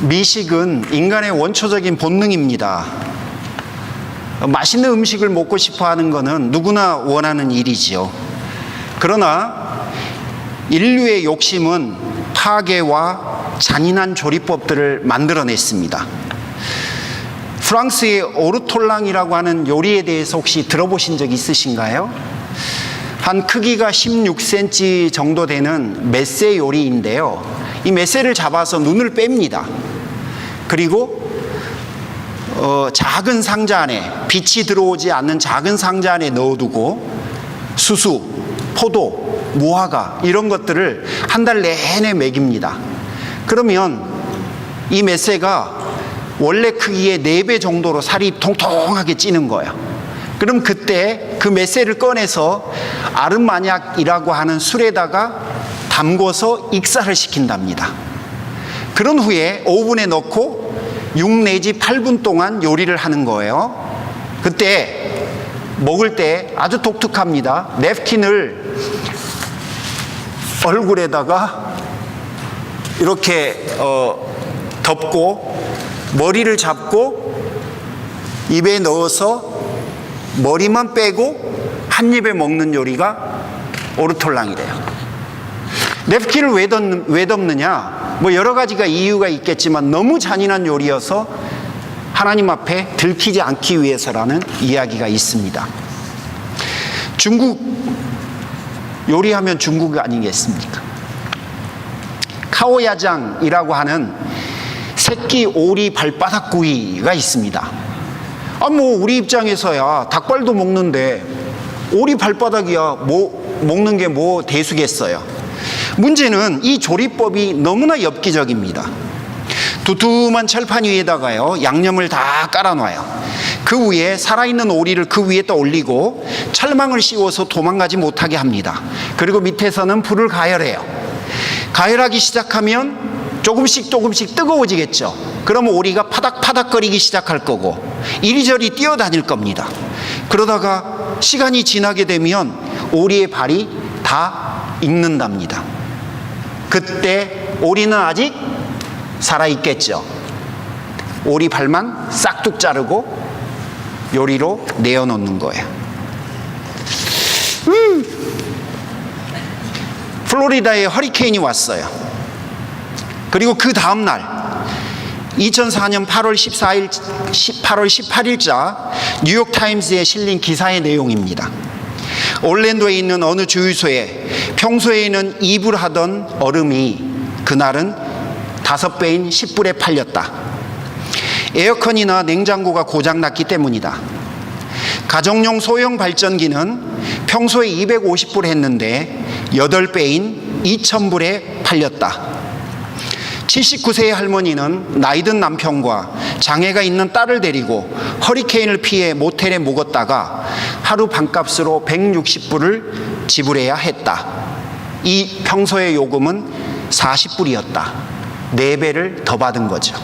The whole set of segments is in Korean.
미식은 인간의 원초적인 본능입니다. 맛있는 음식을 먹고 싶어 하는 것은 누구나 원하는 일이지요. 그러나 인류의 욕심은 파괴와 잔인한 조리법들을 만들어냈습니다. 프랑스의 오르톨랑이라고 하는 요리에 대해서 혹시 들어보신 적 있으신가요? 한 크기가 16cm 정도 되는 메세 요리인데요. 이 메세를 잡아서 눈을 뺍니다. 그리고 작은 상자 안에, 빛이 들어오지 않는 작은 상자 안에 넣어두고 수수, 포도, 무화과 이런 것들을 한 달 내내 먹입니다. 그러면 이 메세가 원래 크기의 4배 정도로 살이 통통하게 찌는 거예요. 그럼 그때 그 메세를 꺼내서 아르마냐크이라고 하는 술에다가 담궈서 익사를 시킨답니다. 그런 후에 오븐에 넣고 6 내지 8분 동안 요리를 하는 거예요. 그때 먹을 때 아주 독특합니다. 냅킨을 얼굴에다가 이렇게 덮고 머리를 잡고 입에 넣어서 머리만 빼고 한 입에 먹는 요리가 오르톨랑이래요. 냅킨을 왜 덮느냐? 뭐 여러 가지가 이유가 있겠지만 너무 잔인한 요리여서 하나님 앞에 들키지 않기 위해서라는 이야기가 있습니다. 중국 요리하면 중국 아니겠습니까? 카오야장이라고 하는 새끼 오리 발바닥 구이가 있습니다. 뭐 우리 입장에서야 닭발도 먹는데 오리 발바닥이야 뭐 먹는 게 뭐 대수겠어요. 문제는 이 조리법이 너무나 엽기적입니다. 두툼한 철판 위에다가요 양념을 다 깔아놔요. 그 위에 살아있는 오리를 그 위에다 올리고 철망을 씌워서 도망가지 못하게 합니다. 그리고 밑에서는 불을 가열해요. 가열하기 시작하면 조금씩 뜨거워지겠죠. 그러면 오리가 파닥파닥거리기 시작할 거고 이리저리 뛰어다닐 겁니다. 그러다가 시간이 지나게 되면 오리의 발이 다 익는답니다. 그때 오리는 아직 살아있겠죠. 오리 발만 싹둑 자르고 요리로 내어놓는 거예요. 플로리다에 허리케인이 왔어요. 그리고 그 다음날 2004년 8월 18일자 뉴욕타임스에 실린 기사의 내용입니다. 올랜도에 있는 어느 주유소에 평소에는 2불 하던 얼음이 그날은 5배인 10불에 팔렸다. 에어컨이나 냉장고가 고장났기 때문이다. 가정용 소형 발전기는 평소에 250불 했는데 8배인 2000불에 팔렸다. 79세의 할머니는 나이든 남편과 장애가 있는 딸을 데리고 허리케인을 피해 모텔에 묵었다가 하루 반값으로 160불을 지불해야 했다. 이 평소의 요금은 40불이었다. 4배를 더 받은 거죠.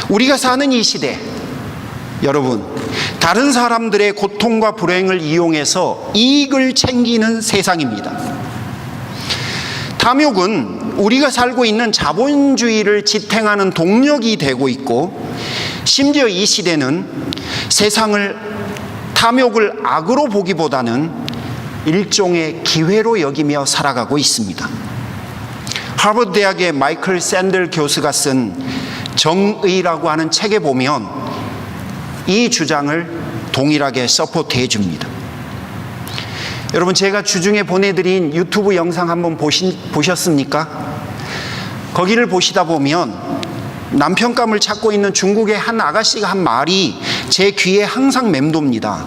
우리가 사는 이 시대, 여러분, 다른 사람들의 고통과 불행을 이용해서 이익을 챙기는 세상입니다. 탐욕은 우리가 살고 있는 자본주의를 지탱하는 동력이 되고 있고, 심지어 이 시대는 세상을 탐욕을 악으로 보기보다는 일종의 기회로 여기며 살아가고 있습니다. 하버드 대학의 마이클 샌들 교수가 쓴 정의라고 하는 책에 보면 이 주장을 동일하게 서포트해 줍니다. 여러분, 제가 주중에 보내드린 유튜브 영상 한번 보셨습니까? 거기를 보시다 보면 남편감을 찾고 있는 중국의 한 아가씨가 한 말이 제 귀에 항상 맴돕니다.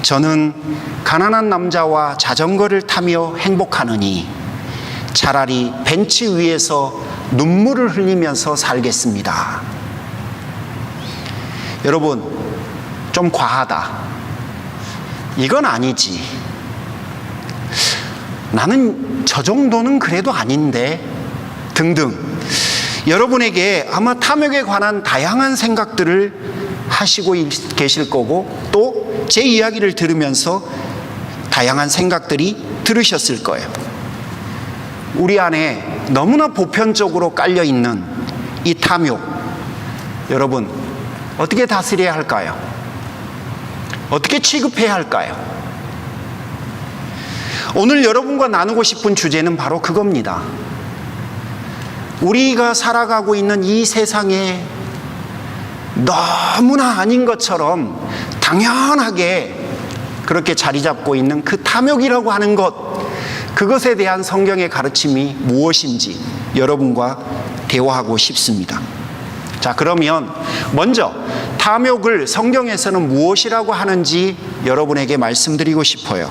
저는 가난한 남자와 자전거를 타며 행복하느니 차라리 벤치 위에서 눈물을 흘리면서 살겠습니다. 여러분, 좀 과하다. 이건 아니지. 나는 저 정도는 그래도 아닌데 등등, 여러분에게 아마 탐욕에 관한 다양한 생각들을 하시고 계실 거고, 또 제 이야기를 들으면서 다양한 생각들이 들으셨을 거예요. 우리 안에 너무나 보편적으로 깔려있는 이 탐욕, 여러분 어떻게 다스려야 할까요? 어떻게 취급해야 할까요? 오늘 여러분과 나누고 싶은 주제는 바로 그겁니다. 우리가 살아가고 있는 이 세상에 너무나 아닌 것처럼 당연하게 그렇게 자리 잡고 있는 그 탐욕이라고 하는 것, 그것에 대한 성경의 가르침이 무엇인지 여러분과 대화하고 싶습니다. 자, 그러면 먼저 탐욕을 성경에서는 무엇이라고 하는지 여러분에게 말씀드리고 싶어요.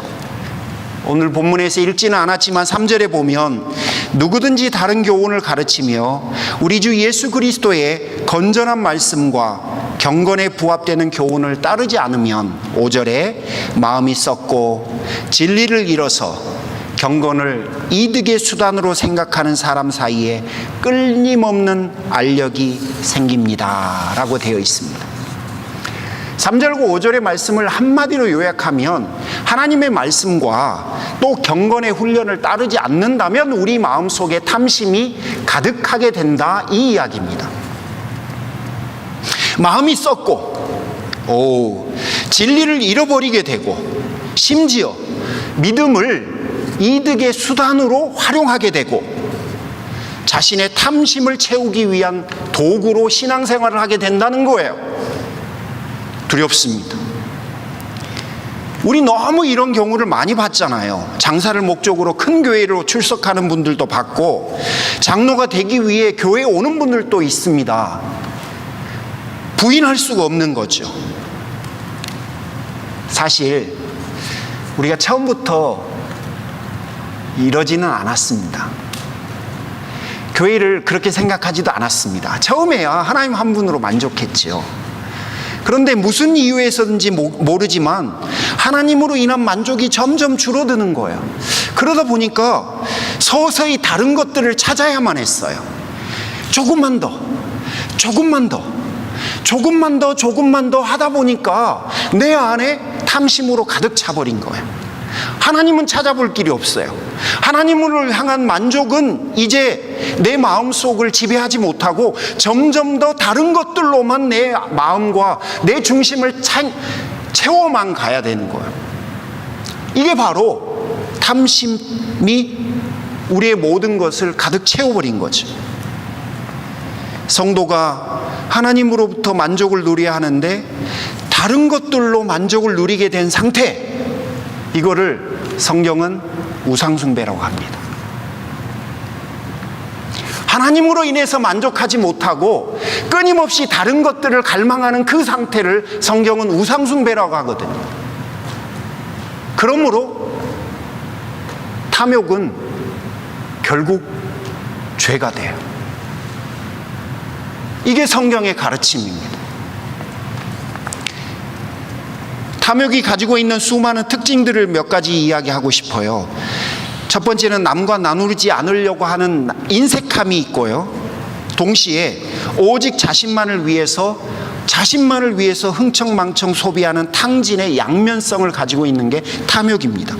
오늘 본문에서 읽지는 않았지만 3절에 보면 누구든지 다른 교훈을 가르치며 우리 주 예수 그리스도의 건전한 말씀과 경건에 부합되는 교훈을 따르지 않으면 5절에 마음이 썩고 진리를 잃어서 경건을 이득의 수단으로 생각하는 사람 사이에 끊임없는 알력이 생깁니다 라고 되어 있습니다. 3절과 5절의 말씀을 한마디로 요약하면 하나님의 말씀과 또 경건의 훈련을 따르지 않는다면 우리 마음속에 탐심이 가득하게 된다, 이 이야기입니다. 마음이 썩고 진리를 잃어버리게 되고 심지어 믿음을 이득의 수단으로 활용하게 되고 자신의 탐심을 채우기 위한 도구로 신앙생활을 하게 된다는 거예요. 두렵습니다. 우리 너무 이런 경우를 많이 봤잖아요. 장사를 목적으로 큰 교회로 출석하는 분들도 봤고 장로가 되기 위해 교회에 오는 분들도 있습니다. 부인할 수가 없는 거죠. 사실 우리가 처음부터 이러지는 않았습니다. 교회를 그렇게 생각하지도 않았습니다. 처음에야 하나님 한 분으로 만족했죠. 그런데 무슨 이유에서인지 모르지만 하나님으로 인한 만족이 점점 줄어드는 거예요. 그러다 보니까 서서히 다른 것들을 찾아야만 했어요. 조금만 더 하다 보니까 내 안에 탐심으로 가득 차버린 거예요. 하나님은 찾아볼 길이 없어요. 하나님을 향한 만족은 이제 내 마음속을 지배하지 못하고 점점 더 다른 것들로만 내 마음과 내 중심을 채워만 가야 되는 거예요. 이게 바로 탐심이 우리의 모든 것을 가득 채워버린 거죠. 성도가 하나님으로부터 만족을 누려야 하는데 다른 것들로 만족을 누리게 된 상태, 이거를 성경은 우상숭배라고 합니다. 하나님으로 인해서 만족하지 못하고 끊임없이 다른 것들을 갈망하는 그 상태를 성경은 우상숭배라고 하거든요. 그러므로 탐욕은 결국 죄가 돼요. 이게 성경의 가르침입니다. 탐욕이 가지고 있는 수많은 특징들을 몇 가지 이야기하고 싶어요. 첫 번째는 남과 나누지 않으려고 하는 인색함이 있고요. 동시에 오직 자신만을 위해서 흥청망청 소비하는 탕진의 양면성을 가지고 있는 게 탐욕입니다.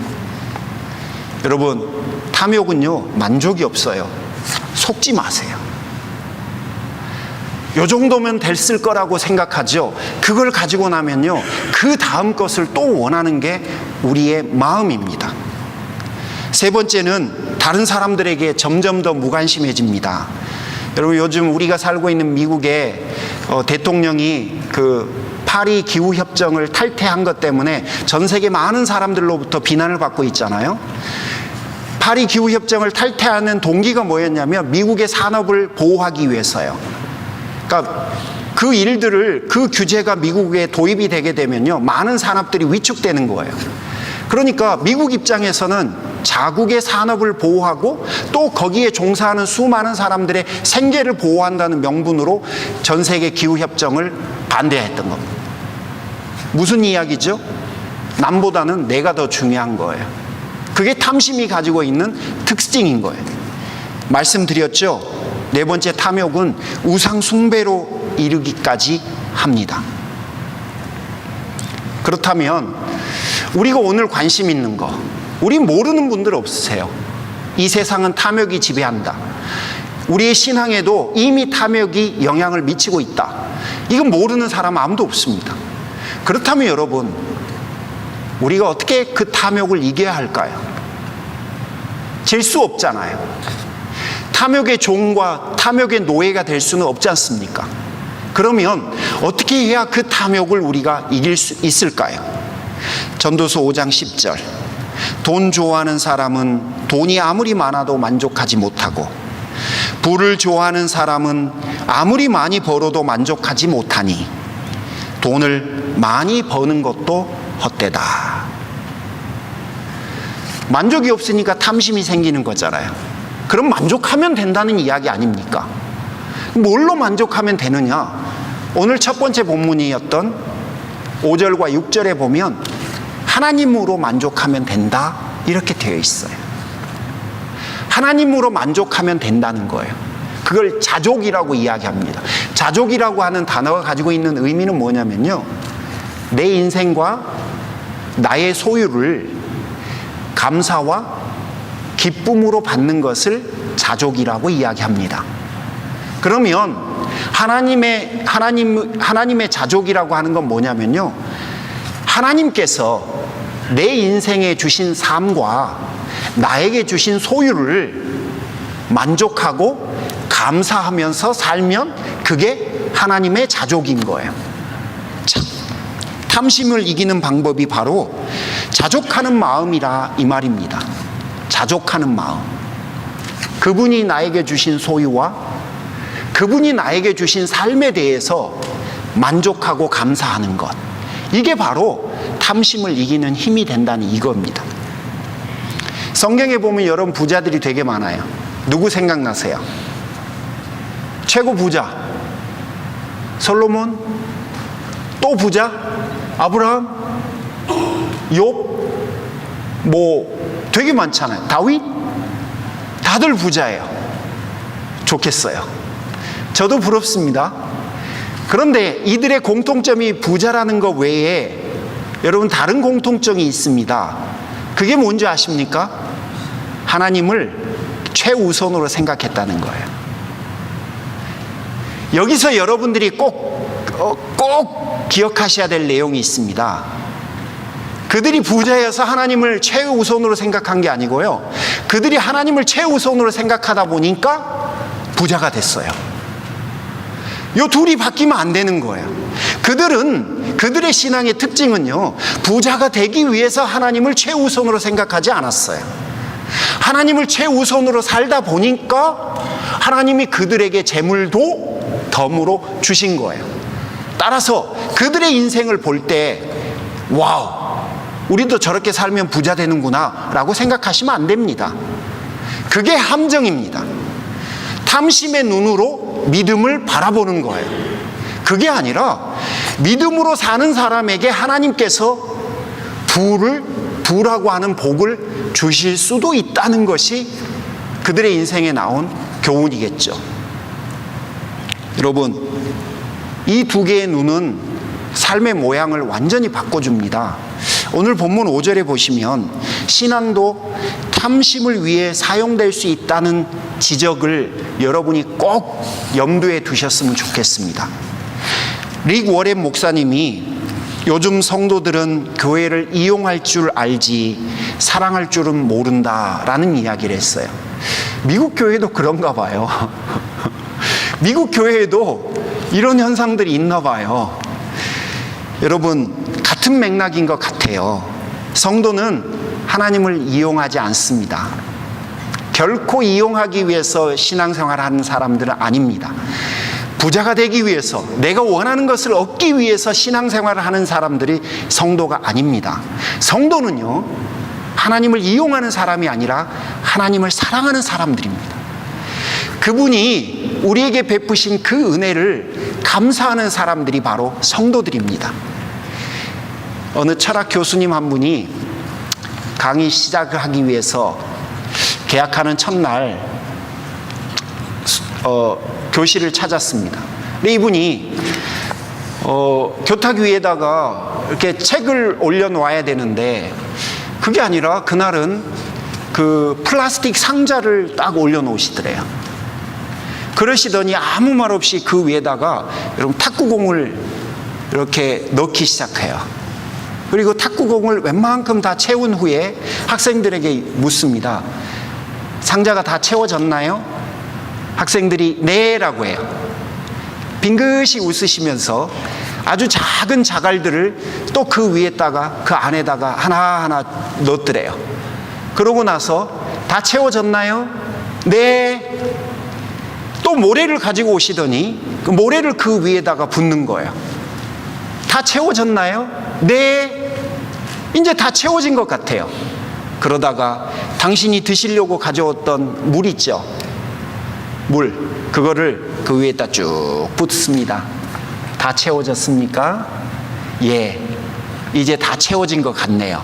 여러분, 탐욕은요, 만족이 없어요. 속지 마세요. 요 정도면 됐을 거라고 생각하죠. 그걸 가지고 나면요, 그 다음 것을 또 원하는 게 우리의 마음입니다. 세 번째는 다른 사람들에게 점점 더 무관심해집니다. 여러분, 요즘 우리가 살고 있는 미국의 대통령이 그 파리 기후협정을 탈퇴한 것 때문에 전 세계 많은 사람들로부터 비난을 받고 있잖아요. 파리 기후협정을 탈퇴하는 동기가 뭐였냐면 미국의 산업을 보호하기 위해서요. 그러니까 그 일들을, 그 규제가 미국에 도입이 되게 되면요, 많은 산업들이 위축되는 거예요. 그러니까 미국 입장에서는 자국의 산업을 보호하고 또 거기에 종사하는 수많은 사람들의 생계를 보호한다는 명분으로 전 세계 기후협정을 반대했던 겁니다. 무슨 이야기죠? 남보다는 내가 더 중요한 거예요. 그게 탐심이 가지고 있는 특징인 거예요. 말씀드렸죠? 네 번째, 탐욕은 우상 숭배로 이르기까지 합니다. 그렇다면 우리가 오늘 관심 있는 거, 우리 모르는 분들 없으세요? 이 세상은 탐욕이 지배한다. 우리의 신앙에도 이미 탐욕이 영향을 미치고 있다. 이건 모르는 사람 아무도 없습니다. 그렇다면 여러분, 우리가 어떻게 그 탐욕을 이겨야 할까요? 질 수 없잖아요. 탐욕의 종과 탐욕의 노예가 될 수는 없지 않습니까? 그러면 어떻게 해야 그 탐욕을 우리가 이길 수 있을까요? 전도서 5장 10절. 돈 좋아하는 사람은 돈이 아무리 많아도 만족하지 못하고 부를 좋아하는 사람은 아무리 많이 벌어도 만족하지 못하니 돈을 많이 버는 것도 헛되다. 만족이 없으니까 탐심이 생기는 거잖아요. 그럼 만족하면 된다는 이야기 아닙니까? 뭘로 만족하면 되느냐? 오늘 첫 번째 본문이었던 5절과 6절에 보면 하나님으로 만족하면 된다 이렇게 되어 있어요. 하나님으로 만족하면 된다는 거예요. 그걸 자족이라고 이야기합니다. 자족이라고 하는 단어가 가지고 있는 의미는 뭐냐면요, 내 인생과 나의 소유를 감사와 기쁨으로 받는 것을 자족이라고 이야기합니다. 그러면 하나님의 자족이라고 하는 건 뭐냐면요, 하나님께서 내 인생에 주신 삶과 나에게 주신 소유를 만족하고 감사하면서 살면 그게 하나님의 자족인 거예요. 자, 탐심을 이기는 방법이 바로 자족하는 마음이라 이 말입니다. 자족하는 마음. 그분이 나에게 주신 소유와 그분이 나에게 주신 삶에 대해서 만족하고 감사하는 것, 이게 바로 탐심을 이기는 힘이 된다는 이겁니다. 성경에 보면 여러분 부자들이 되게 많아요. 누구 생각나세요? 최고 부자 솔로몬, 또 부자 아브라함, 욥, 되게 많잖아요. 다윗, 다들 부자예요. 좋겠어요. 저도 부럽습니다. 그런데 이들의 공통점이 부자라는 것 외에 여러분 다른 공통점이 있습니다. 그게 뭔지 아십니까? 하나님을 최우선으로 생각했다는 거예요. 여기서 여러분들이 꼭 기억하셔야 될 내용이 있습니다. 그들이 부자여서 하나님을 최우선으로 생각한 게 아니고요, 그들이 하나님을 최우선으로 생각하다 보니까 부자가 됐어요. 이 둘이 바뀌면 안 되는 거예요. 그들의 신앙의 특징은요, 부자가 되기 위해서 하나님을 최우선으로 생각하지 않았어요. 하나님을 최우선으로 살다 보니까 하나님이 그들에게 재물도 덤으로 주신 거예요. 따라서 그들의 인생을 볼 때 와우, 우리도 저렇게 살면 부자 되는구나 라고 생각하시면 안 됩니다. 그게 함정입니다. 탐심의 눈으로 믿음을 바라보는 거예요. 그게 아니라 믿음으로 사는 사람에게 하나님께서 부라고 하는 복을 주실 수도 있다는 것이 그들의 인생에 나온 교훈이겠죠. 여러분, 이 두 개의 눈은 삶의 모양을 완전히 바꿔줍니다. 오늘 본문 5절에 보시면 신앙도 탐심을 위해 사용될 수 있다는 지적을 여러분이 꼭 염두에 두셨으면 좋겠습니다. 릭 워렌 목사님이 요즘 성도들은 교회를 이용할 줄 알지 사랑할 줄은 모른다라는 이야기를 했어요. 미국 교회도 그런가 봐요. 미국 교회에도 이런 현상들이 있나 봐요. 여러분, 같은 맥락인 것 같아요. 성도는 하나님을 이용하지 않습니다. 결코 이용하기 위해서 신앙생활을 하는 사람들은 아닙니다. 부자가 되기 위해서, 내가 원하는 것을 얻기 위해서 신앙생활을 하는 사람들이 성도가 아닙니다. 성도는요, 하나님을 이용하는 사람이 아니라 하나님을 사랑하는 사람들입니다. 그분이 우리에게 베푸신 그 은혜를 감사하는 사람들이 바로 성도들입니다. 어느 철학 교수님 한 분이 강의 시작을 하기 위해서 개학하는 첫날 교실을 찾았습니다. 근데 이분이 교탁 위에다가 이렇게 책을 올려놓아야 되는데 그게 아니라 그날은 그 플라스틱 상자를 딱 올려놓으시더래요. 그러시더니 아무 말 없이 그 위에다가 여러분 탁구공을 이렇게 넣기 시작해요. 그리고 탁구공을 웬만큼 다 채운 후에 학생들에게 묻습니다. 상자가 다 채워졌나요? 학생들이 네라고 해요. 빙긋이 웃으시면서 아주 작은 자갈들을 또 그 위에다가 그 안에다가 하나하나 넣었더래요. 그러고 나서 다 채워졌나요? 네. 또 모래를 가지고 오시더니 그 모래를 그 위에다가 붓는 거예요. 다 채워졌나요? 네. 이제 다 채워진 것 같아요. 그러다가 당신이 드시려고 가져왔던 물 있죠? 물. 그거를 그 위에다 쭉 붓습니다. 다 채워졌습니까? 예. 이제 다 채워진 것 같네요.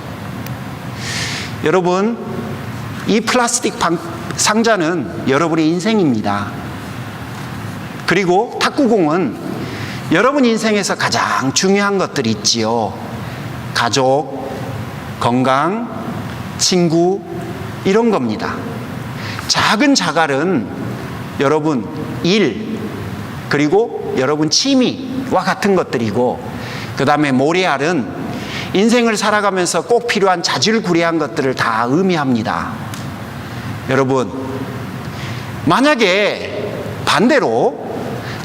여러분, 이 플라스틱 상자는 여러분의 인생입니다. 그리고 탁구공은 여러분 인생에서 가장 중요한 것들이 있지요. 가족, 건강, 친구, 이런 겁니다. 작은 자갈은 여러분 일, 그리고 여러분 취미와 같은 것들이고, 그 다음에 모래알은 인생을 살아가면서 꼭 필요한 자질구레한 것들을 다 의미합니다. 여러분, 만약에 반대로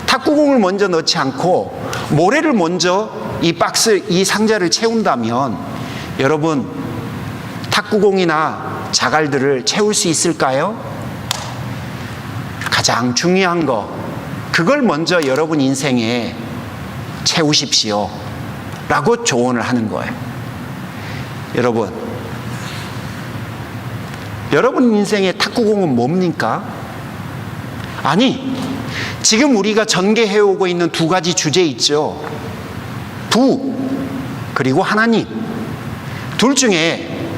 탁구공을 먼저 넣지 않고 모래를 먼저 이 상자를 채운다면 여러분, 탁구공이나 자갈들을 채울 수 있을까요? 가장 중요한 거, 그걸 먼저 여러분 인생에 채우십시오 라고 조언을 하는 거예요. 여러분 인생의 탁구공은 뭡니까? 아니, 지금 우리가 전개해오고 있는 두 가지 주제 있죠. 부, 그리고 하나님. 둘 중에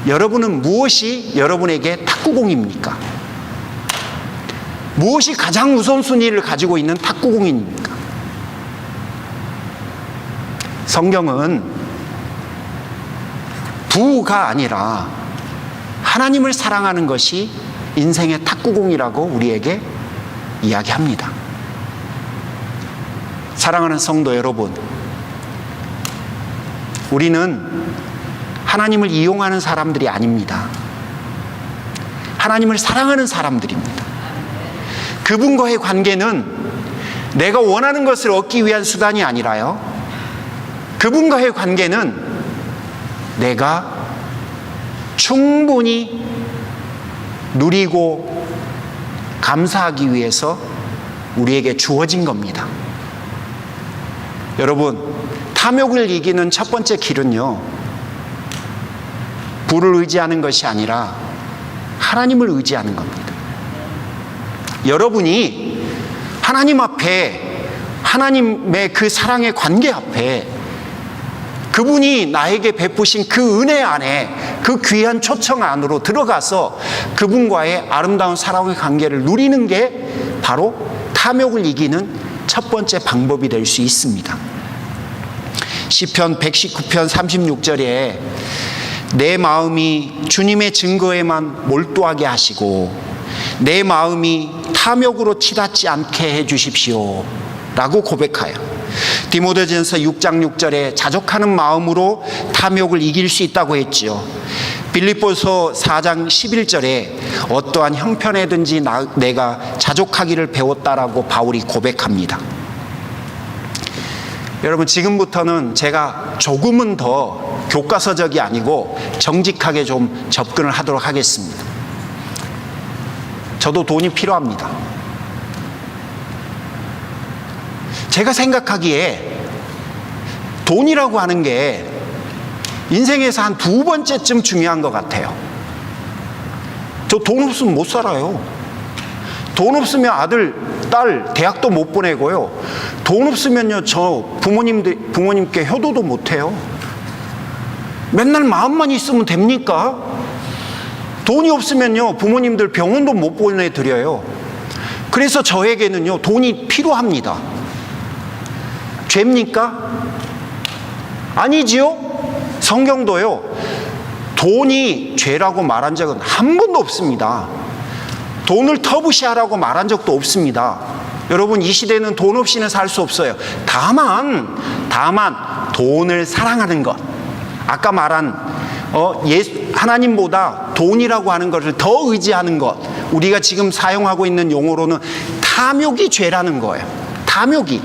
여러분은 무엇이 여러분에게 탁구공입니까? 무엇이 가장 우선순위를 가지고 있는 탁구공입니까? 성경은 부가 아니라 하나님을 사랑하는 것이 인생의 탁구공이라고 우리에게 이야기합니다. 사랑하는 성도 여러분, 우리는 하나님을 이용하는 사람들이 아닙니다. 하나님을 사랑하는 사람들입니다. 그분과의 관계는 내가 원하는 것을 얻기 위한 수단이 아니라요, 그분과의 관계는 내가 충분히 누리고 감사하기 위해서 우리에게 주어진 겁니다. 여러분, 탐욕을 이기는 첫 번째 길은요, 부를 의지하는 것이 아니라 하나님을 의지하는 겁니다. 여러분이 하나님 앞에, 하나님의 그 사랑의 관계 앞에, 그분이 나에게 베푸신 그 은혜 안에, 그 귀한 초청 안으로 들어가서 그분과의 아름다운 사랑의 관계를 누리는 게 바로 탐욕을 이기는 첫 번째 방법이 될 수 있습니다. 시편 119편 36절에 내 마음이 주님의 증거에만 몰두하게 하시고 내 마음이 탐욕으로 치닫지 않게 해주십시오 라고 고백하여, 디모데전서 6장 6절에 자족하는 마음으로 탐욕을 이길 수 있다고 했지요. 빌립보서 4장 11절에 어떠한 형편에든지 내가 자족하기를 배웠다라고 바울이 고백합니다. 여러분, 지금부터는 제가 조금은 더 교과서적이 아니고 정직하게 좀 접근을 하도록 하겠습니다. 저도 돈이 필요합니다. 제가 생각하기에 돈이라고 하는 게 인생에서 한 두 번째쯤 중요한 것 같아요. 저 돈 없으면 못 살아요. 돈 없으면 아들, 딸 대학도 못 보내고요. 돈 없으면요, 저 부모님께 효도도 못 해요. 맨날 마음만 있으면 됩니까? 돈이 없으면요, 부모님들 병원도 못 보내드려요. 그래서 저에게는요, 돈이 필요합니다. 죄입니까? 아니지요? 성경도요, 돈이 죄라고 말한 적은 한 번도 없습니다. 돈을 터부시하라고 말한 적도 없습니다. 여러분, 이 시대는 돈 없이는 살 수 없어요. 다만 돈을 사랑하는 것, 아까 말한 하나님보다 돈이라고 하는 것을 더 의지하는 것, 우리가 지금 사용하고 있는 용어로는 탐욕이 죄라는 거예요. 탐욕이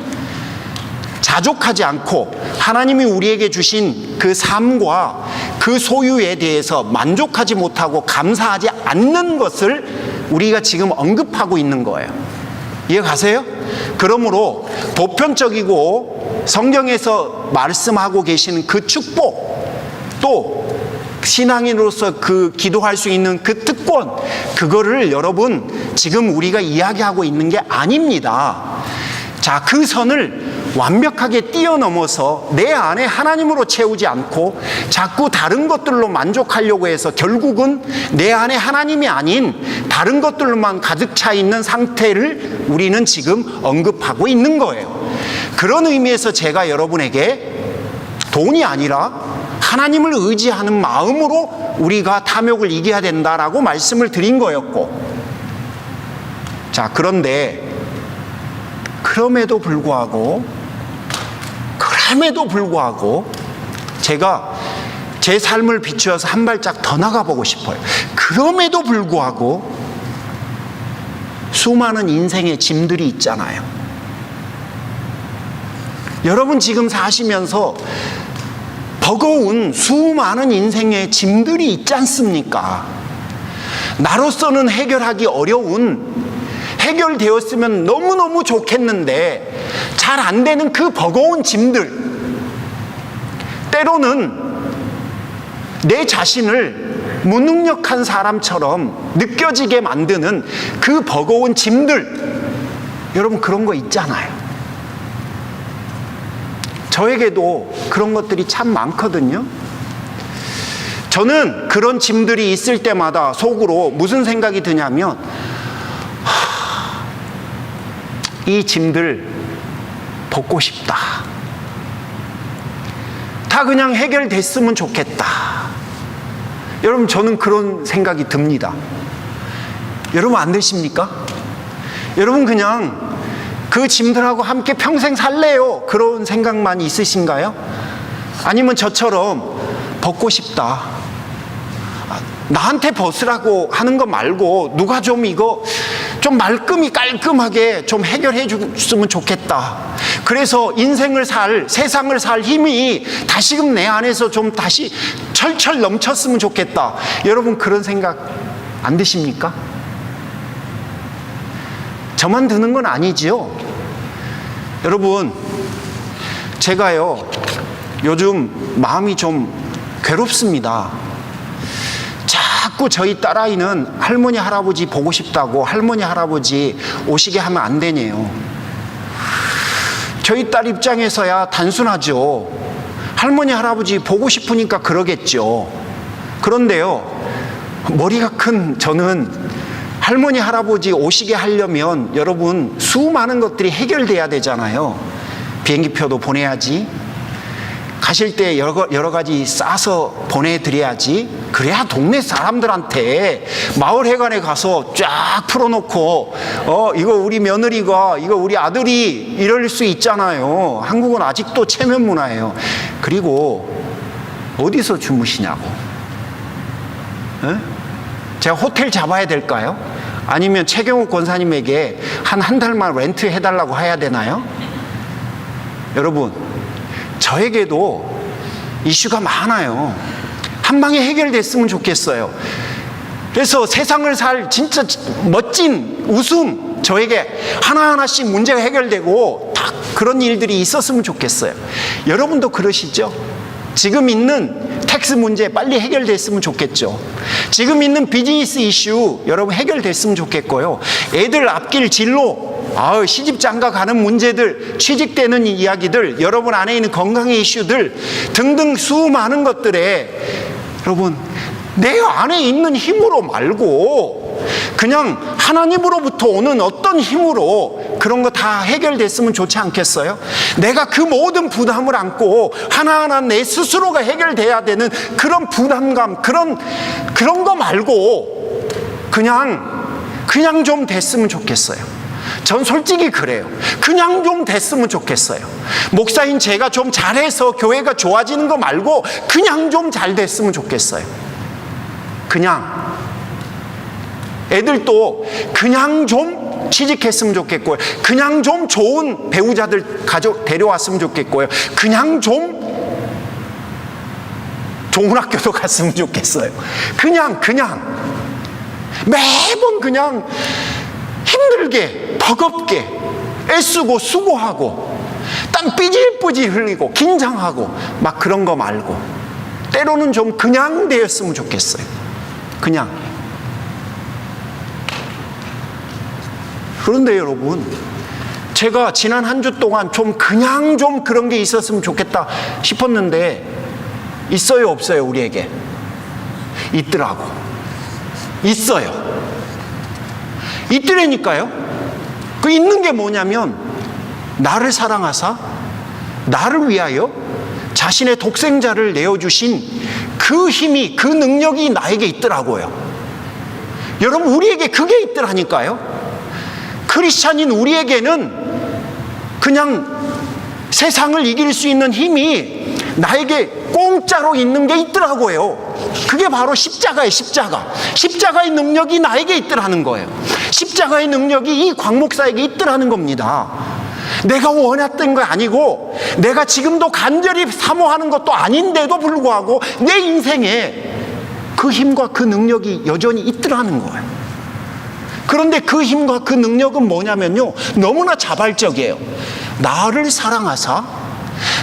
자족하지 않고 하나님이 우리에게 주신 그 삶과 그 소유에 대해서 만족하지 못하고 감사하지 않는 것을 우리가 지금 언급하고 있는 거예요. 이해 가세요? 그러므로 보편적이고 성경에서 말씀하고 계시는 그 축복, 또 신앙인으로서 그 기도할 수 있는 그 특권, 그거를 여러분 지금 우리가 이야기하고 있는 게 아닙니다. 자, 그 선을 완벽하게 뛰어넘어서 내 안에 하나님으로 채우지 않고 자꾸 다른 것들로 만족하려고 해서 결국은 내 안에 하나님이 아닌 다른 것들로만 가득 차 있는 상태를 우리는 지금 언급하고 있는 거예요. 그런 의미에서 제가 여러분에게 돈이 아니라 하나님을 의지하는 마음으로 우리가 탐욕을 이겨야 된다라고 말씀을 드린 거였고, 자, 그런데 그럼에도 불구하고 제가 제 삶을 비추어서 한 발짝 더 나가보고 싶어요. 그럼에도 불구하고 수많은 인생의 짐들이 있잖아요. 여러분 지금 사시면서 버거운 수많은 인생의 짐들이 있지 않습니까? 나로서는 해결하기 어려운, 해결되었으면 너무너무 좋겠는데 잘 안 되는 그 버거운 짐들, 때로는 내 자신을 무능력한 사람처럼 느껴지게 만드는 그 버거운 짐들, 여러분 그런 거 있잖아요. 저에게도 그런 것들이 참 많거든요. 저는 그런 짐들이 있을 때마다 속으로 무슨 생각이 드냐면, 이 짐들 벗고 싶다. 다 그냥 해결됐으면 좋겠다. 여러분 저는 그런 생각이 듭니다. 여러분 안 되십니까? 여러분 그냥 그 짐들하고 함께 평생 살래요, 그런 생각만 있으신가요? 아니면 저처럼 벗고 싶다, 나한테 벗으라고 하는 거 말고 누가 좀 이거 좀 말끔히 깔끔하게 좀 해결해 줬으면 좋겠다, 그래서 인생을 살, 세상을 살 힘이 다시금 내 안에서 좀 다시 철철 넘쳤으면 좋겠다. 여러분 그런 생각 안 드십니까? 저만 드는 건 아니지요. 여러분 제가요 요즘 마음이 좀 괴롭습니다. 자꾸 저희 딸아이는 할머니 할아버지 보고 싶다고 할머니 할아버지 오시게 하면 안 되네요. 저희 딸 입장에서야 단순하죠. 할머니 할아버지 보고 싶으니까 그러겠죠. 그런데요, 머리가 큰 저는 할머니 할아버지 오시게 하려면 여러분 수많은 것들이 해결돼야 되잖아요. 비행기표도 보내야지, 가실 때 여러 가지 싸서 보내드려야지. 그래야 동네 사람들한테 마을회관에 가서 쫙 풀어놓고 이거 우리 며느리가, 이거 우리 아들이 이럴 수 있잖아요. 한국은 아직도 체면 문화예요. 그리고 어디서 주무시냐고. 에? 제가 호텔 잡아야 될까요? 아니면 최경욱 권사님에게 한 달만 렌트 해달라고 해야 되나요? 여러분 저에게도 이슈가 많아요. 한 방에 해결됐으면 좋겠어요. 그래서 세상을 살 진짜 멋진 웃음, 저에게 하나하나씩 문제가 해결되고 딱 그런 일들이 있었으면 좋겠어요. 여러분도 그러시죠? 지금 있는 텍스 문제 빨리 해결됐으면 좋겠죠. 지금 있는 비즈니스 이슈 여러분 해결됐으면 좋겠고요. 애들 앞길 진로, 시집 장가 가는 문제들, 취직되는 이야기들, 여러분 안에 있는 건강의 이슈들 등등 수많은 것들에 여러분 내 안에 있는 힘으로 말고 그냥 하나님으로부터 오는 어떤 힘으로 그런 거 다 해결됐으면 좋지 않겠어요? 내가 그 모든 부담을 안고 하나하나 내 스스로가 해결돼야 되는 그런 부담감, 그런 거 말고 그냥 그냥 좀 됐으면 좋겠어요. 전 솔직히 그래요. 그냥 좀 됐으면 좋겠어요. 목사인 제가 좀 잘해서 교회가 좋아지는 거 말고 그냥 좀 잘 됐으면 좋겠어요. 그냥. 애들도 그냥 좀 취직했으면 좋겠고요. 그냥 좀 좋은 배우자들 데려왔으면 좋겠고요. 그냥 좀 좋은 학교도 갔으면 좋겠어요. 그냥 매번 그냥 힘들게 버겁게 애쓰고 수고하고 땀 삐질삐질 흘리고 긴장하고 막 그런 거 말고 때로는 좀 그냥 되었으면 좋겠어요. 그냥. 그런데 여러분, 제가 지난 한 주 동안 좀 그냥 좀 그런 게 있었으면 좋겠다 싶었는데 있어요 없어요? 우리에게 있더라고. 있어요. 있더라니까요. 그 있는 게 뭐냐면 나를 사랑하사 나를 위하여 자신의 독생자를 내어주신 그 힘이, 그 능력이 나에게 있더라고요. 여러분, 우리에게 그게 있더라니까요. 크리스찬인 우리에게는 그냥 세상을 이길 수 있는 힘이 나에게 공짜로 있는 게 있더라고요. 그게 바로 십자가예요. 십자가의 능력이 나에게 있더라는 거예요. 십자가의 능력이 이 곽 목사에게 있더라는 겁니다. 내가 원했던 거 아니고 내가 지금도 간절히 사모하는 것도 아닌데도 불구하고 내 인생에 그 힘과 그 능력이 여전히 있더라는 거예요. 그런데 그 힘과 그 능력은 뭐냐면요, 너무나 자발적이에요. 나를 사랑하사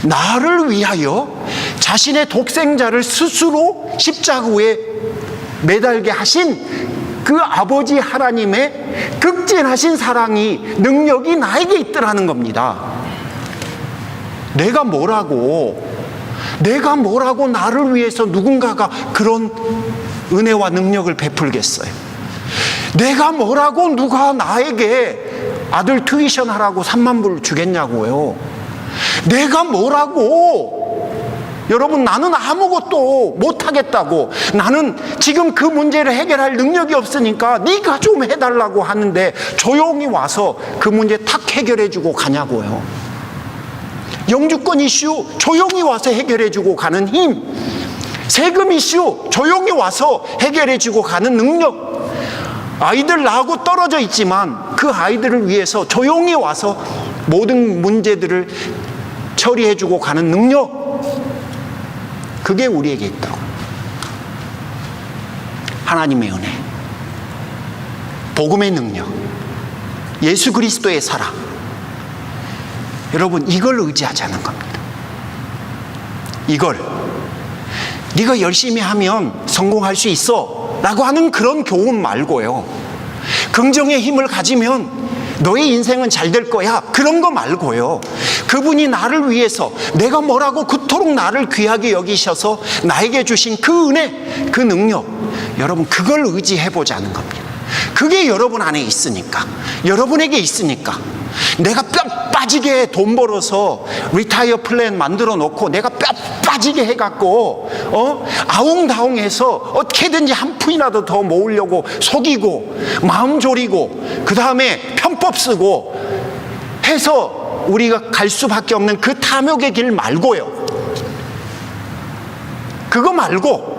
나를 위하여 자신의 독생자를 스스로 십자가에 매달게 하신 그 아버지 하나님의 극진하신 사랑이, 능력이 나에게 있더라는 겁니다. 내가 뭐라고 나를 위해서 누군가가 그런 은혜와 능력을 베풀겠어요? 내가 뭐라고 누가 나에게 아들 튜이션 하라고 3만 불 주겠냐고요? 내가 뭐라고? 여러분, 나는 아무것도 못하겠다고, 나는 지금 그 문제를 해결할 능력이 없으니까 네가 좀 해달라고 하는데 조용히 와서 그 문제 탁 해결해주고 가냐고요? 영주권 이슈 조용히 와서 해결해주고 가는 힘, 세금 이슈 조용히 와서 해결해주고 가는 능력, 아이들 낳고 떨어져 있지만 그 아이들을 위해서 조용히 와서 모든 문제들을 처리해주고 가는 능력, 그게 우리에게 있다고. 하나님의 은혜, 복음의 능력, 예수 그리스도의 사랑. 여러분, 이걸 의지하자는 겁니다. 이걸 네가 열심히 하면 성공할 수 있어 라고 하는 그런 교훈 말고요, 긍정의 힘을 가지면 너의 인생은 잘 될 거야, 그런 거 말고요, 그분이 나를 위해서, 내가 뭐라고 그토록 나를 귀하게 여기셔서 나에게 주신 그 은혜, 그 능력, 여러분 그걸 의지해보자는 겁니다. 그게 여러분 안에 있으니까, 여러분에게 있으니까. 내가 뼈 빠지게 돈 벌어서 리타이어 플랜 만들어 놓고 내가 뼈 빠지게 해갖고 아웅다웅해서 어떻게든지 한 푼이라도 더 모으려고 속이고 마음 졸이고 그 다음에 편법 쓰고 해서 우리가 갈 수밖에 없는 그 탐욕의 길 말고요, 그거 말고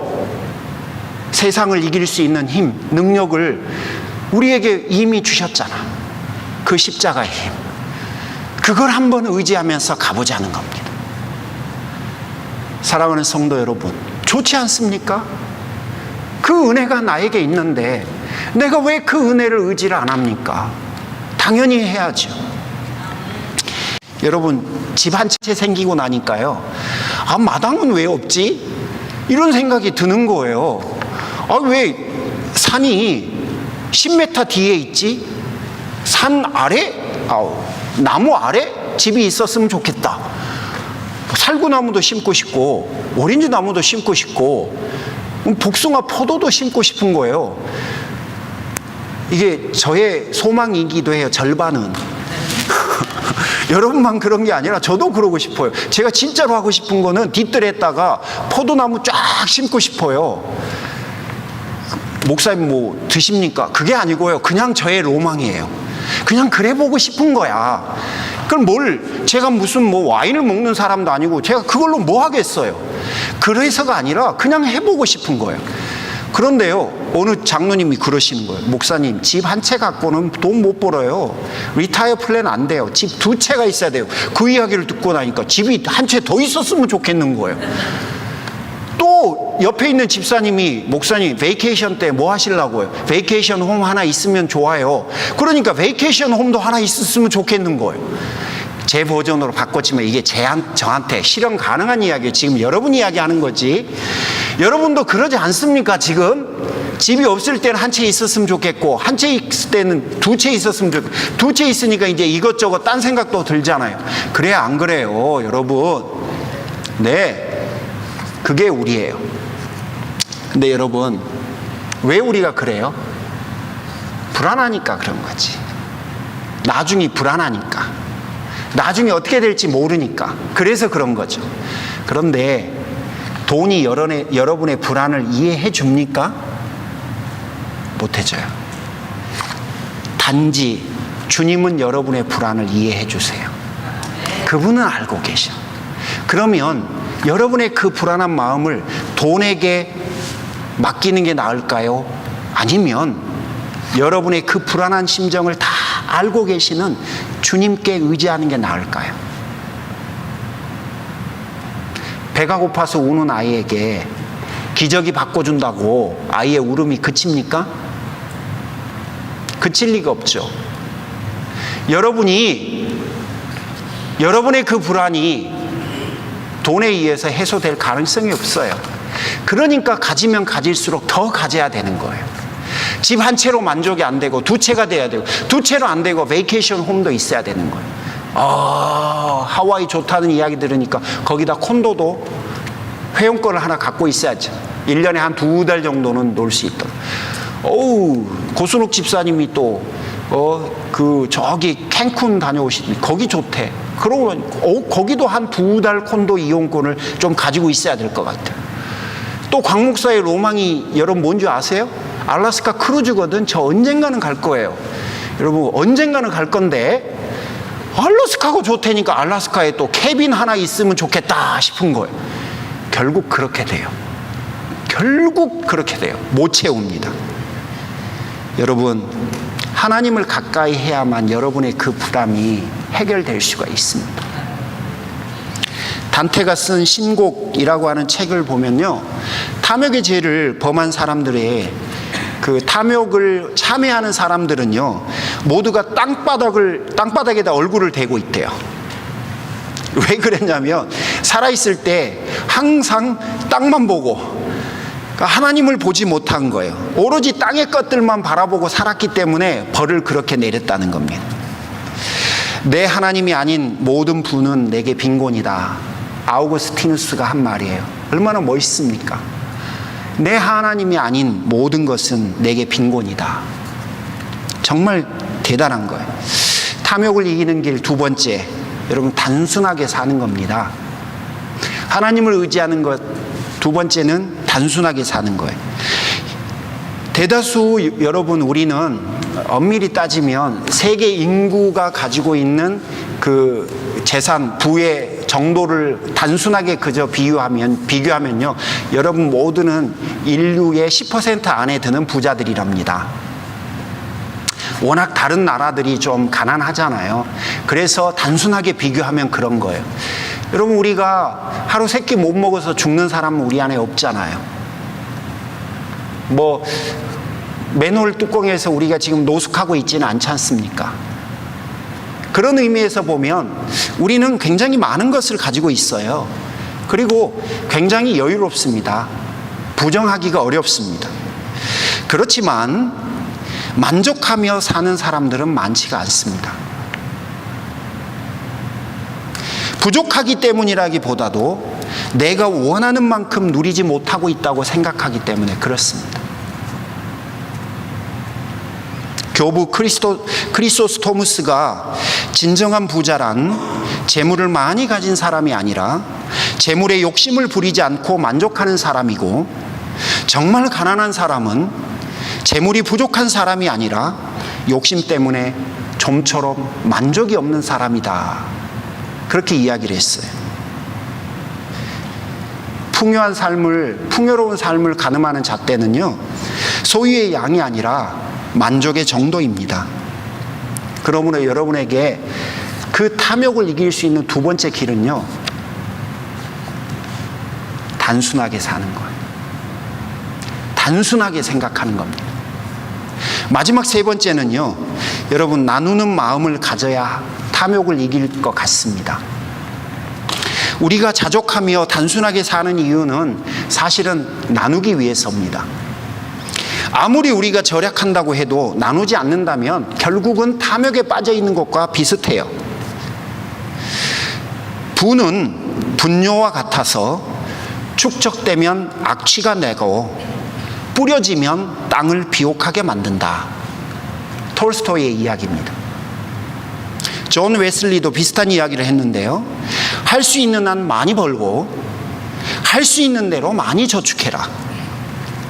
세상을 이길 수 있는 힘, 능력을 우리에게 이미 주셨잖아. 그 십자가의 힘, 그걸 한번 의지하면서 가보자는 겁니다. 사랑하는 성도 여러분, 좋지 않습니까? 그 은혜가 나에게 있는데 내가 왜 그 은혜를 의지를 안 합니까? 당연히 해야죠. 여러분, 집 한 채 생기고 나니까요, 아, 마당은 왜 없지? 이런 생각이 드는 거예요. 아, 왜 산이 10m 뒤에 있지? 산 아래? 나무 아래? 집이 있었으면 좋겠다. 살구나무도 심고 싶고 오렌지 나무도 심고 싶고 복숭아 포도도 심고 싶은 거예요. 이게 저의 소망이기도 해요, 절반은. 여러분만 그런 게 아니라 저도 그러고 싶어요. 제가 진짜로 하고 싶은 거는 뒤뜰에다가 포도나무 쫙 심고 싶어요. 목사님 뭐 드십니까? 그게 아니고요. 그냥 저의 로망이에요. 그냥 그래 보고 싶은 거야. 그럼 제가 무슨 뭐 와인을 먹는 사람도 아니고 제가 그걸로 뭐 하겠어요. 그래서가 아니라 그냥 해보고 싶은 거예요. 그런데요, 어느 장로님이 그러시는 거예요. 목사님, 집 한 채 갖고는 돈 못 벌어요. 리타이어 플랜 안 돼요. 집 2채가 있어야 돼요. 그 이야기를 듣고 나니까 집이 한 채 더 있었으면 좋겠는 거예요. 또 옆에 있는 집사님이, 목사님 베이케이션 때 뭐 하시려고요? 베이케이션 홈 하나 있으면 좋아요. 그러니까 베이케이션 홈도 하나 있었으면 좋겠는 거예요. 제 버전으로 바꿨지만 이게 저한테 실현 가능한 이야기예요. 지금 여러분 이야기하는 거지. 여러분도 그러지 않습니까? 지금 집이 없을 때는 한 채 있었으면 좋겠고, 한 채 있을 때는 2채 있었으면 좋겠고, 2채 있으니까 이제 이것저것 딴 생각도 들잖아요. 그래야 안 그래요, 여러분? 네, 그게 우리예요. 근데 여러분, 왜 우리가 그래요? 불안하니까 그런 거지. 나중이 불안하니까, 나중에 어떻게 될지 모르니까, 그래서 그런 거죠. 그런데 돈이 여러분의 불안을 이해해 줍니까? 못 해줘요. 단지 주님은 여러분의 불안을 이해해 주세요. 그분은 알고 계셔. 그러면 여러분의 그 불안한 마음을 돈에게 맡기는 게 나을까요? 아니면 여러분의 그 불안한 심정을 다 알고 계시는 주님께 의지하는 게 나을까요? 배가 고파서 우는 아이에게 기저귀 바꿔준다고 아이의 울음이 그칩니까? 그칠 리가 없죠. 여러분의 그 불안이 돈에 의해서 해소될 가능성이 없어요. 그러니까 가지면 가질수록 더 가져야 되는 거예요. 집 한 채로 만족이 안 되고 2채가 돼야 되고, 2채로 안 되고 베이케이션 홈도 있어야 되는 거예요. 하와이 좋다는 이야기 들으니까 거기다 콘도도 회원권을 하나 갖고 있어야죠. 1년에 한 2달 정도는 놀 수 있도록. 고순욱 집사님이 또 저기 캔쿤 다녀오시더니 거기 좋대. 그러고 거기도 한 2달 콘도 이용권을 좀 가지고 있어야 될 것 같아요. 또 곽 목사의 로망이 여러분 뭔지 아세요? 알래스카 크루즈거든. 저 언젠가는 갈 거예요. 여러분, 언젠가는 갈 건데 알래스카가 좋다니까 알래스카에 또 캐빈 하나 있으면 좋겠다 싶은 거예요. 결국 그렇게 돼요. 못 채웁니다. 여러분, 하나님을 가까이 해야만 여러분의 그 부담이 해결될 수가 있습니다. 단테가 쓴 신곡이라고 하는 책을 보면요, 탐욕의 죄를 범한 사람들의 그 탐욕을 참여하는 사람들은요, 모두가 땅바닥에다 얼굴을 대고 있대요. 왜 그랬냐면 살아있을 때 항상 땅만 보고 하나님을 보지 못한 거예요. 오로지 땅의 것들만 바라보고 살았기 때문에 벌을 그렇게 내렸다는 겁니다. 내 하나님이 아닌 모든 부는 내게 빈곤이다. 아우구스티누스가 한 말이에요. 얼마나 멋있습니까? 내 하나님이 아닌 모든 것은 내게 빈곤이다. 정말 대단한 거예요. 탐욕을 이기는 길 2번째, 여러분, 단순하게 사는 겁니다. 하나님을 의지하는 것 2번째는 단순하게 사는 거예요. 대다수 여러분, 우리는 엄밀히 따지면 세계 인구가 가지고 있는 그 재산, 부의 정도를 단순하게 그저 비교하면요, 여러분 모두는 인류의 10% 안에 드는 부자들이랍니다. 워낙 다른 나라들이 좀 가난하잖아요. 그래서 단순하게 비교하면 그런 거예요. 여러분, 우리가 하루 3끼 못 먹어서 죽는 사람은 우리 안에 없잖아요. 뭐 맨홀 뚜껑에서 우리가 지금 노숙하고 있지는 않지 않습니까? 그런 의미에서 보면 우리는 굉장히 많은 것을 가지고 있어요. 그리고 굉장히 여유롭습니다. 부정하기가 어렵습니다. 그렇지만 만족하며 사는 사람들은 많지가 않습니다. 부족하기 때문이라기보다도 내가 원하는 만큼 누리지 못하고 있다고 생각하기 때문에 그렇습니다. 교부 크리소스토무스가 진정한 부자란 재물을 많이 가진 사람이 아니라 재물에 욕심을 부리지 않고 만족하는 사람이고, 정말 가난한 사람은 재물이 부족한 사람이 아니라 욕심 때문에 좀처럼 만족이 없는 사람이다. 그렇게 이야기를 했어요. 풍요로운 삶을 가늠하는 잣대는요, 소유의 양이 아니라 만족의 정도입니다. 그러므로 여러분에게 그 탐욕을 이길 수 있는 두 번째 길은요, 단순하게 사는 거예요. 단순하게 생각하는 겁니다. 마지막 세 번째는요, 여러분, 나누는 마음을 가져야 탐욕을 이길 것 같습니다. 우리가 자족하며 단순하게 사는 이유는 사실은 나누기 위해서입니다. 아무리 우리가 절약한다고 해도 나누지 않는다면 결국은 탐욕에 빠져 있는 것과 비슷해요. 부는 분뇨와 같아서 축적되면 악취가 나고 뿌려지면 땅을 비옥하게 만든다. 톨스토이의 이야기입니다. 존 웨슬리도 비슷한 이야기를 했는데요. 할 수 있는 한 많이 벌고 할 수 있는 대로 많이 저축해라.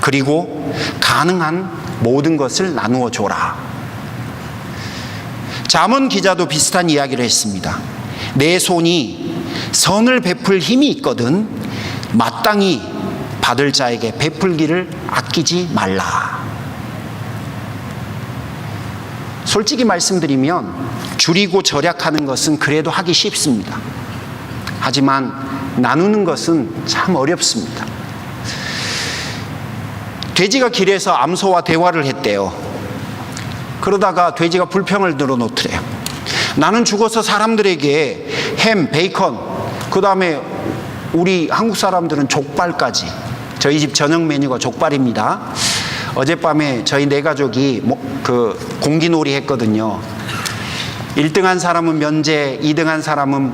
그리고 가능한 모든 것을 나누어 줘라. 잠언 기자도 비슷한 이야기를 했습니다. 내 손이 선을 베풀 힘이 있거든 마땅히 받을 자에게 베풀기를 아끼지 말라. 솔직히 말씀드리면 줄이고 절약하는 것은 그래도 하기 쉽습니다. 하지만 나누는 것은 참 어렵습니다. 돼지가 길에서 암소와 대화를 했대요. 그러다가 돼지가 불평을 늘어놓더래요. 나는 죽어서 사람들에게 햄, 베이컨, 그 다음에 우리 한국 사람들은 족발까지, 저희 집 저녁 메뉴가 족발입니다. 어젯밤에 저희 네 가족이 공기놀이 했거든요. 1등한 사람은 면제, 2등한 사람은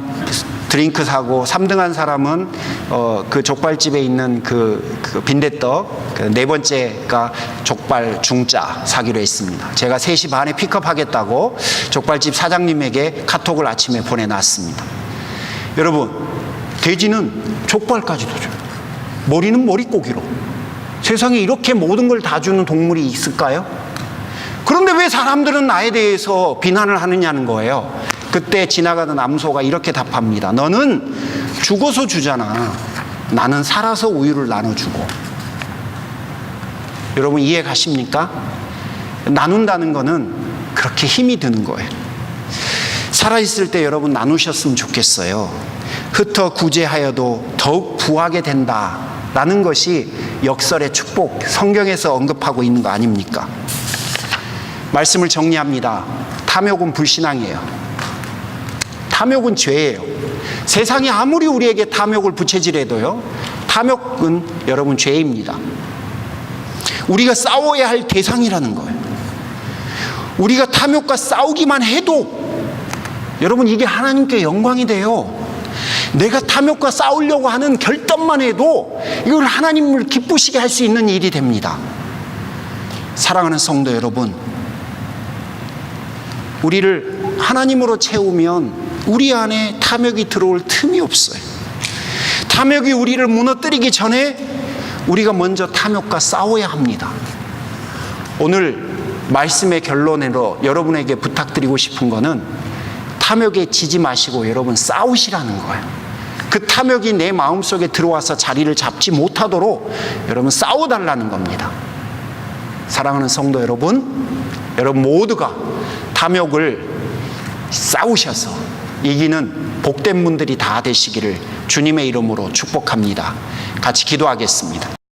드링크 사고, 3등한 사람은 그 족발집에 있는 그 빈대떡, 네 번째가 족발 중짜 사기로 했습니다. 제가 3시 반에 픽업하겠다고 족발집 사장님에게 카톡을 아침에 보내놨습니다. 여러분, 돼지는 족발까지도 줘요. 머리는 머릿고기로. 세상에 이렇게 모든 걸 다 주는 동물이 있을까요? 그런데 왜 사람들은 나에 대해서 비난을 하느냐는 거예요. 그때 지나가던 암소가 이렇게 답합니다. 너는 죽어서 주잖아. 나는 살아서 우유를 나눠주고. 여러분 이해 가십니까? 나눈다는 거는 그렇게 힘이 드는 거예요. 살아있을 때 여러분 나누셨으면 좋겠어요. 흩어 구제하여도 더욱 부하게 된다라는 것이 역설의 축복, 성경에서 언급하고 있는 거 아닙니까? 말씀을 정리합니다. 탐욕은 불신앙이에요. 탐욕은 죄예요. 세상이 아무리 우리에게 탐욕을 부채질해도요, 탐욕은 여러분 죄입니다. 우리가 싸워야 할 대상이라는 거예요. 우리가 탐욕과 싸우기만 해도 여러분 이게 하나님께 영광이 돼요. 내가 탐욕과 싸우려고 하는 결단만 해도 이걸 하나님을 기쁘시게 할 수 있는 일이 됩니다. 사랑하는 성도 여러분, 우리를 하나님으로 채우면 우리 안에 탐욕이 들어올 틈이 없어요. 탐욕이 우리를 무너뜨리기 전에 우리가 먼저 탐욕과 싸워야 합니다. 오늘 말씀의 결론으로 여러분에게 부탁드리고 싶은 거는 탐욕에 지지 마시고 여러분 싸우시라는 거예요. 그 탐욕이 내 마음속에 들어와서 자리를 잡지 못하도록 여러분 싸워달라는 겁니다. 사랑하는 성도 여러분, 여러분 모두가 탐욕을 싸우셔서 이기는 복된 분들이 다 되시기를 주님의 이름으로 축복합니다. 같이 기도하겠습니다.